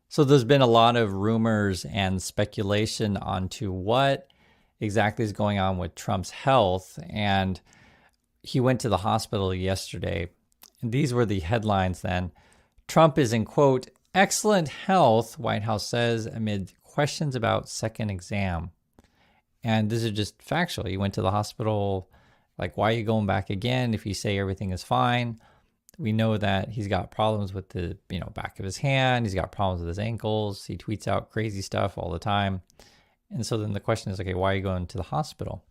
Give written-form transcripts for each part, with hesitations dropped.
So there's been a lot of rumors and speculation onto what exactly is going on with Trump's health. And he went to the hospital yesterday. And these were the headlines then. Trump is in, quote, excellent health, White House says, amid questions about second exam. And this is just factual. He went to the hospital. Like, why are you going back again if you say everything is fine? We know that he's got problems with the back of his hand. He's got problems with his ankles. He tweets out crazy stuff all the time. And so then the question is, okay, why are you going to the hospital?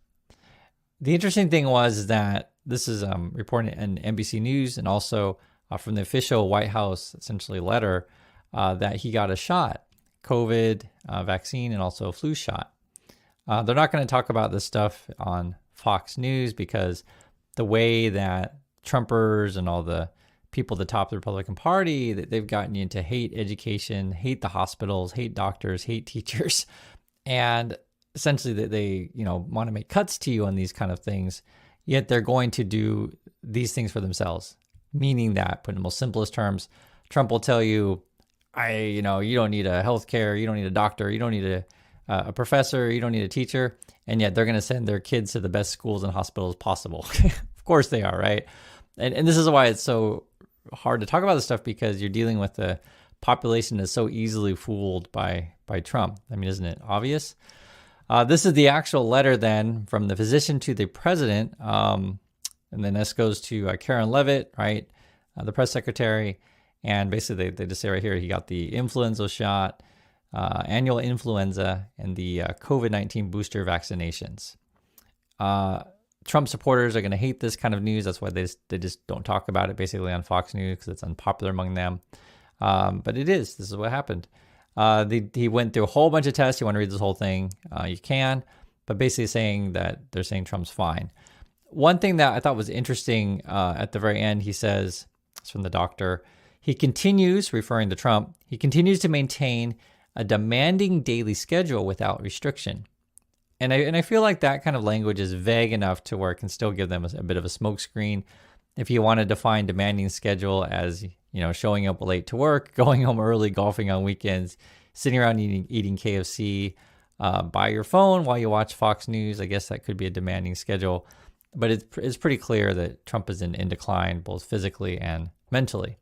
The interesting thing was that this is reported in NBC News and also from the official White House, essentially letter, that he got a shot, COVID vaccine and also a flu shot. They're not going to talk about this stuff on Fox News because the way that Trumpers and all the people at the top of the Republican Party, that they've gotten you to hate education, hate the hospitals, hate doctors, hate teachers, and essentially that they want to make cuts to you on these kind of things. Yet they're going to do these things for themselves, meaning that, put in the most simplest terms, Trump will tell you, you don't need a healthcare, you don't need a doctor, you don't need a professor, you don't need a teacher, and yet they're going to send their kids to the best schools and hospitals possible. Of course they are, right? And this is why it's so hard to talk about this stuff, because you're dealing with a population that's so easily fooled by Trump. I mean, isn't it obvious? This is the actual letter then from the physician to the president. And then this goes to Karen Levitt, right? The press secretary. And basically they just say right here, he got the influenza shot, annual influenza, and the COVID-19 booster vaccinations. Trump supporters are going to hate this kind of news. That's why they just don't talk about it basically on Fox News, because it's unpopular among them. But it is. This is what happened. He went through a whole bunch of tests. You want to read this whole thing? You can. But basically saying that they're saying Trump's fine. One thing that I thought was interesting at the very end, he says, it's from the doctor, he continues, referring to Trump, he continues to maintain a demanding daily schedule without restriction. And I feel like that kind of language is vague enough to where it can still give them a bit of a smokescreen. If you want to define demanding schedule as, showing up late to work, going home early, golfing on weekends, sitting around eating KFC by your phone while you watch Fox News, I guess that could be a demanding schedule. But it's pretty clear that Trump is in decline, both physically and mentally.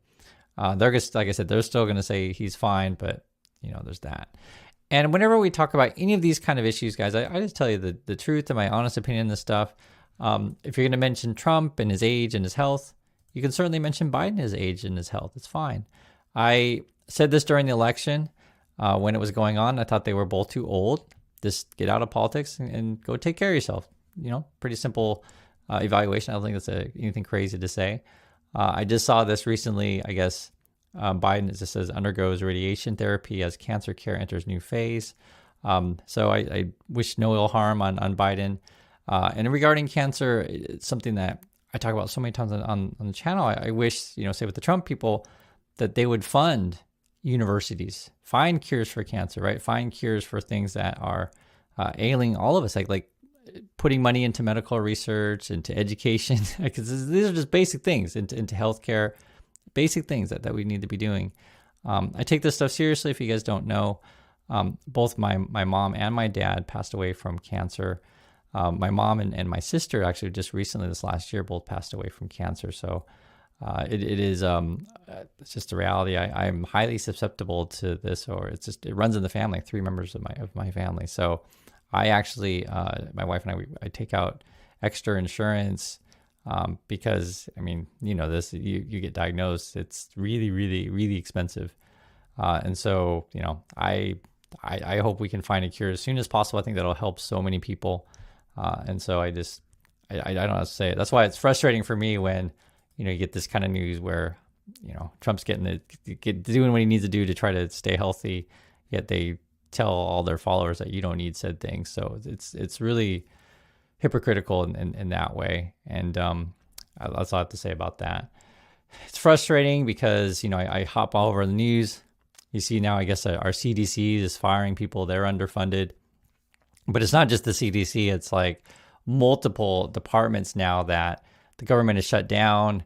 They're just, like I said, they're still going to say he's fine, but, there's that. And whenever we talk about any of these kind of issues, guys, I just tell you the truth and my honest opinion on this stuff. If you're going to mention Trump and his age and his health, you can certainly mention Biden and his age and his health. It's fine. I said this during the election when it was going on. I thought they were both too old. Just get out of politics and go take care of yourself. Pretty simple evaluation. I don't think that's anything crazy to say. I just saw this recently, I guess. Biden, as it says, undergoes radiation therapy as cancer care enters new phase. So I wish no ill harm on Biden. And regarding cancer, it's something that I talk about so many times on the channel. I wish, say with the Trump people, that they would fund universities, find cures for cancer, right? Find cures for things that are ailing all of us, like putting money into medical research, into education, because these are just basic things, into healthcare. Basic things that we need to be doing. I take this stuff seriously. If you guys don't know, both my mom and my dad passed away from cancer. My mom and my sister actually just recently this last year both passed away from cancer. So it is it's just a reality. I'm highly susceptible to this, or it runs in the family. 3 members of my family. So I actually my wife and I take out extra insurance. Because this, you get diagnosed, it's really, really, really expensive. And so, I hope we can find a cure as soon as possible. I think that'll help so many people. And so I don't know how to say it. That's why it's frustrating for me when, you get this kind of news where, Trump's doing what he needs to do to try to stay healthy, yet they tell all their followers that you don't need said things. So it's really hypocritical in that way. And that's all I have to say about that. It's frustrating because, I hop all over the news. You see now, I guess our CDC is firing people. They're underfunded. But it's not just the CDC. It's like multiple departments now that the government is shut down.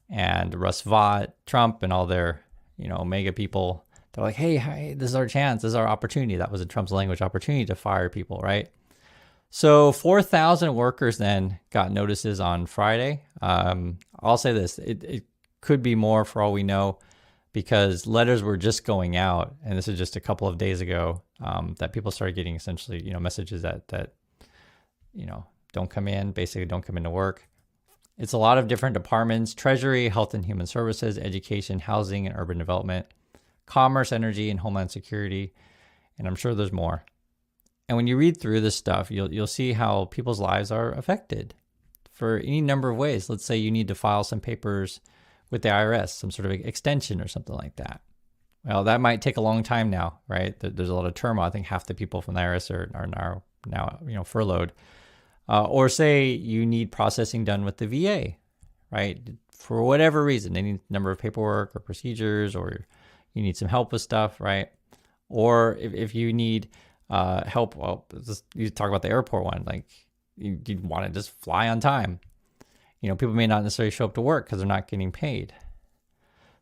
And Russ Vought, Trump, and all their, mega people, They're like, hey, this is our chance. This is our opportunity. That was in Trump's language, opportunity to fire people, right? So 4,000 workers then got notices on Friday. I'll say this, it could be more for all we know, because letters were just going out, and this is just a couple of days ago, that people started getting essentially, messages that don't come in, basically don't come into work. It's a lot of different departments: Treasury, Health and Human Services, Education, Housing and Urban Development, Commerce, Energy, and Homeland Security. And I'm sure there's more. And when you read through this stuff, you'll see how people's lives are affected for any number of ways. Let's say you need to file some papers with the IRS, some sort of extension or something like that. Well, that might take a long time now, right? There's a lot of turmoil. I think half the people from the IRS are now furloughed. Or say you need processing done with the VA, right? For whatever reason, they need a number of paperwork or procedures, or you need some help with stuff, right? Or if you need help, well, you talk about the airport one, like you want to just fly on time. People may not necessarily show up to work because they're not getting paid.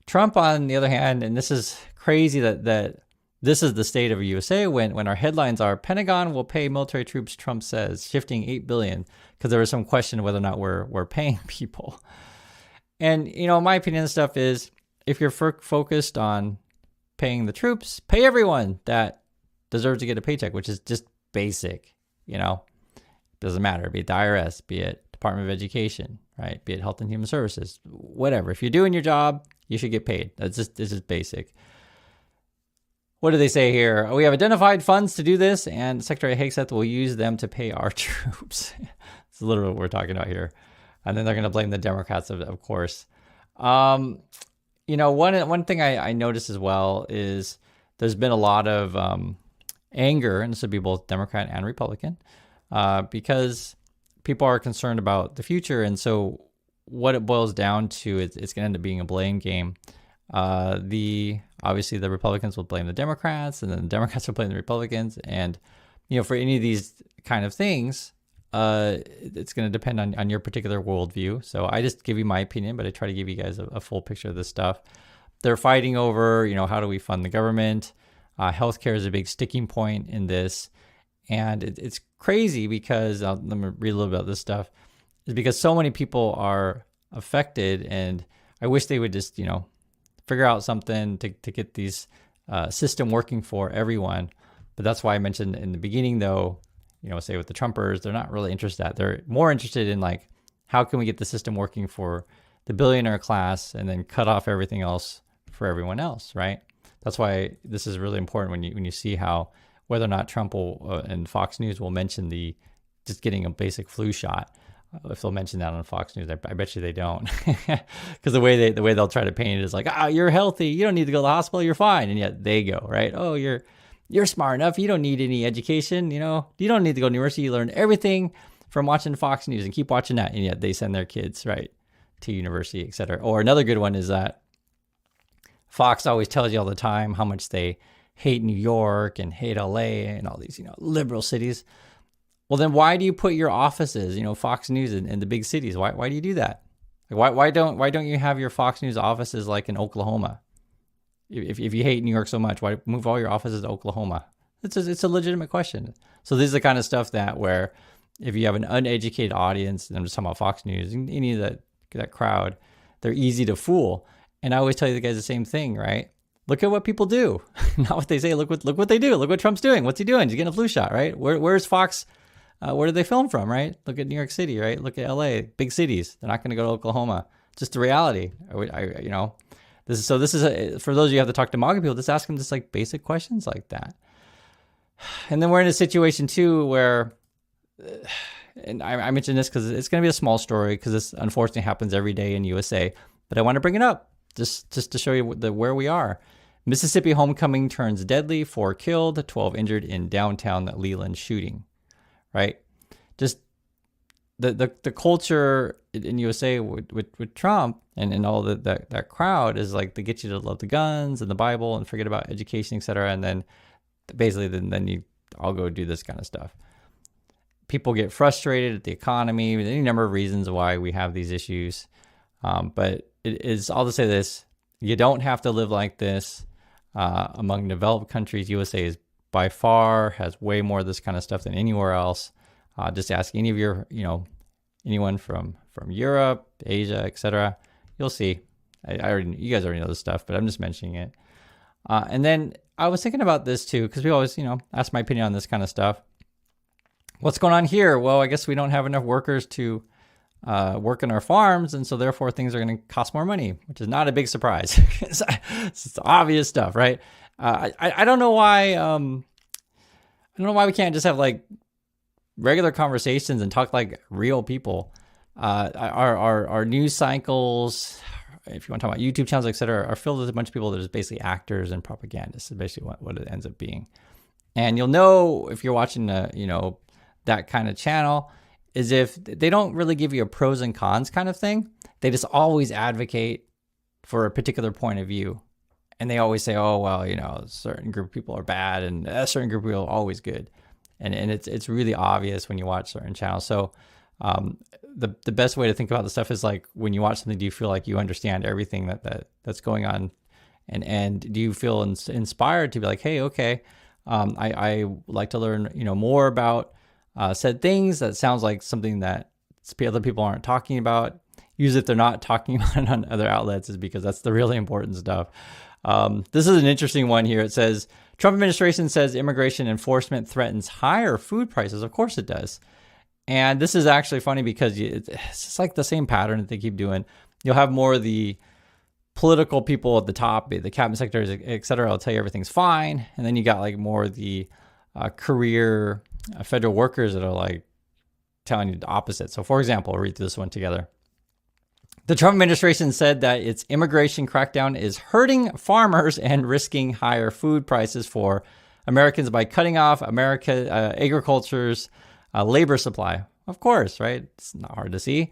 Trump, on the other hand, and this is crazy that this is the state of the USA when our headlines are, Pentagon will pay military troops, Trump says, shifting $8 billion, because there was some question whether or not we're paying people. And, my opinion on this stuff is, if you're focused on paying the troops, pay everyone that deserves to get a paycheck, which is just basic, Doesn't matter, be it the IRS, be it Department of Education, right? Be it Health and Human Services, whatever. If you're doing your job, you should get paid. This is basic. What do they say here? We have identified funds to do this, and Secretary Hegseth will use them to pay our troops. It's literally what we're talking about here. And then they're going to blame the Democrats, of course. One thing I noticed as well is there's been a lot of anger, and this would be both Democrat and Republican, because people are concerned about the future. And so what it boils down to is it's going to end up being a blame game. Obviously the Republicans will blame the Democrats, and then the Democrats will blame the Republicans. And, for any of these kind of things, it's going to depend on your particular worldview. So I just give you my opinion, but I try to give you guys a full picture of this stuff. They're fighting over, how do we fund the government? Healthcare is a big sticking point in this. And it's crazy because, let me read a little bit about this stuff, is because so many people are affected, and I wish they would just, figure out something to get these system working for everyone. But that's why I mentioned in the beginning, though, say with the Trumpers, they're not really interested. They're more interested in like, how can we get the system working for the billionaire class and then cut off everything else for everyone else, right? That's why this is really important when you see how whether or not Trump will and Fox News will mention the just getting a basic flu shot. If they'll mention that on Fox News, I bet you they don't, because the way they'll try to paint it is like, you're healthy, you don't need to go to the hospital, you're fine, and yet they go, right? Oh, you're smart enough, you don't need any education, you don't need to go to university, you learn everything from watching Fox News and keep watching that, and yet they send their kids right to university, etc. Or another good one is that Fox always tells you all the time how much they hate New York and hate LA and all these liberal cities. Well, then why do you put your offices, Fox News in the big cities? Why do you do that? Like, why don't you have your Fox News offices like in Oklahoma? If you hate New York so much, why move all your offices to Oklahoma? It's a legitimate question. So this is the kind of stuff that where if you have an uneducated audience, and I'm just talking about Fox News, any of that crowd, they're easy to fool. And I always tell you the guys the same thing, right? Look at what people do, not what they say. Look what they do. Look what Trump's doing. What's he doing? He's getting a flu shot, right? Where's Fox? Where did they film from, right? Look at New York City, right? Look at LA, big cities. They're not going to go to Oklahoma. Just the reality. This is for those of you who have to talk to MAGA people, just ask them just like basic questions like that. And then we're in a situation too where, and I mentioned this because it's going to be a small story because this unfortunately happens every day in USA, but I want to bring it up just to show you where we are. Mississippi homecoming turns deadly, 4 killed, 12 injured in downtown Leland shooting. Right, just the culture in USA with Trump and all that crowd is like they get you to love the guns and the Bible and forget about education, etc. And then basically then you all go do this kind of stuff. People get frustrated at the economy. There's any number of reasons why we have these issues, but it is all to say this: you don't have to live like this. among developed countries. USA is by far has way more of this kind of stuff than anywhere else. Just ask any of your, anyone from Europe, Asia, etc. You'll see. You guys already know this stuff, but I'm just mentioning it. And then I was thinking about this too, because we always, ask my opinion on this kind of stuff. What's going on here? Well, I guess we don't have enough workers to work in our farms, and so therefore things are going to cost more money, which is not a big surprise. It's obvious stuff, right? I don't know why. I don't know why we can't just have like regular conversations and talk like real people. Our news cycles, if you want to talk about YouTube channels, etc., are filled with a bunch of people that are basically actors and propagandists. Is basically what it ends up being. And you'll know if you're watching that kind of channel, is if they don't really give you a pros and cons kind of thing. They just always advocate for a particular point of view. And they always say, oh, well, a certain group of people are bad and a certain group of people are always good. And it's really obvious when you watch certain channels. So the best way to think about the stuff is like, when you watch something, do you feel like you understand everything that's going on? And do you feel inspired to be like, hey, okay, I like to learn, more about said things. That sounds like something that other people aren't talking about. Usually if they're not talking about it on other outlets, is because that's the really important stuff. This is an interesting one here. It says, Trump administration says immigration enforcement threatens higher food prices. Of course it does. And this is actually funny because it's just like the same pattern that they keep doing. You'll have more of the political people at the top, the cabinet secretaries, et cetera, will tell you everything's fine. And then you got like more of the career federal workers that are like telling you the opposite. So for example, I'll read through this one together. The Trump administration said that its immigration crackdown is hurting farmers and risking higher food prices for Americans by cutting off agriculture's labor supply. Of course, right? It's not hard to see.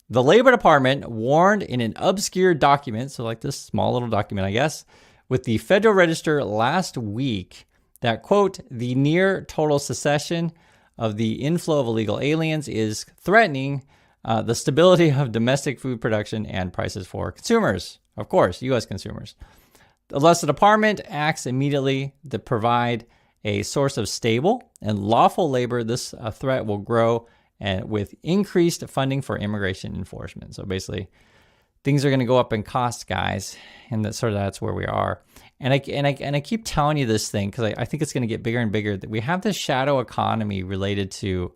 The Labor Department warned in an obscure document, so like this small little document, I guess, with the Federal Register last week that, quote, the near total cessation of the inflow of illegal aliens is threatening the stability of domestic food production and prices for consumers. Of course, U.S. consumers. Unless the department acts immediately to provide a source of stable and lawful labor, this threat will grow and with increased funding for immigration enforcement. So basically, things are going to go up in cost, guys, and that's where we are. And I keep telling you this thing because I think it's going to get bigger and bigger. That we have this shadow economy related to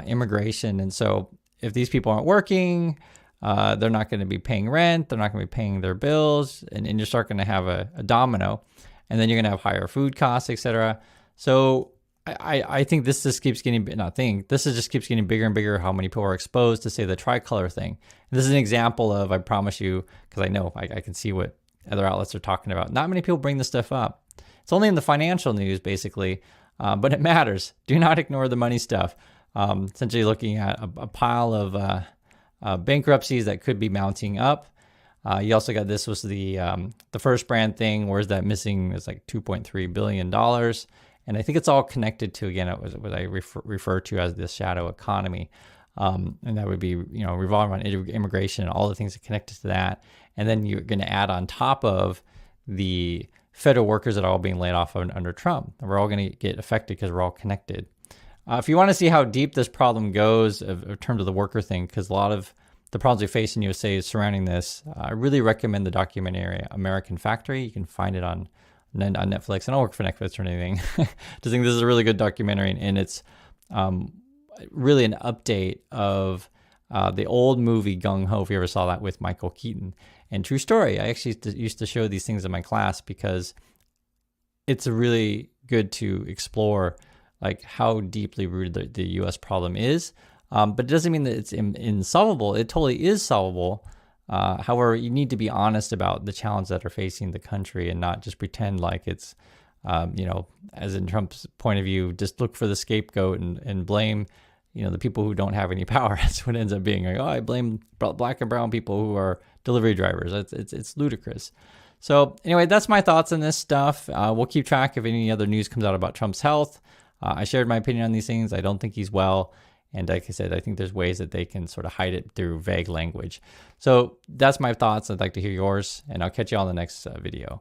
immigration, and so if these people aren't working, they're not going to be paying rent, they're not going to be paying their bills, and you start going to have a domino, and then you're going to have higher food costs, etc. So I think this just keeps getting, just keeps getting bigger and bigger, how many people are exposed to, say, the tricolor thing. And this is an example of, I promise you, because I know I can see what other outlets are talking about. Not many people bring this stuff up. It's only in the financial news, basically, but it matters. Do not ignore the money stuff. Essentially looking at a pile of bankruptcies that could be mounting up. You also got, this was the First Brand thing. Where's that missing? It's like $2.3 billion. And I think it's all connected to, again, it was what I refer to as the shadow economy. And that would be, revolving around immigration and all the things that connected to that. And then you're going to add on top of the federal workers that are all being laid off under Trump. And we're all going to get affected because we're all connected. If you want to see how deep this problem goes in terms of the worker thing, because a lot of the problems we face in USA is surrounding this, I really recommend the documentary American Factory. You can find it on Netflix. I don't work for Netflix or anything. Just think this is a really good documentary, and it's really an update of the old movie Gung Ho, if you ever saw that, with Michael Keaton. And true story, I actually used to show these things in my class because it's really good to explore like how deeply rooted the U.S. problem is. But it doesn't mean that it's insolvable. It totally is solvable. However, you need to be honest about the challenges that are facing the country and not just pretend like it's, as in Trump's point of view, just look for the scapegoat and blame, the people who don't have any power. That's what it ends up being. Like, I blame black and brown people who are delivery drivers. It's ludicrous. So anyway, that's my thoughts on this stuff. We'll keep track if any other news comes out about Trump's health. I shared my opinion on these things. I don't think he's well. And like I said, I think there's ways that they can sort of hide it through vague language. So that's my thoughts. I'd like to hear yours, and I'll catch you on the next video.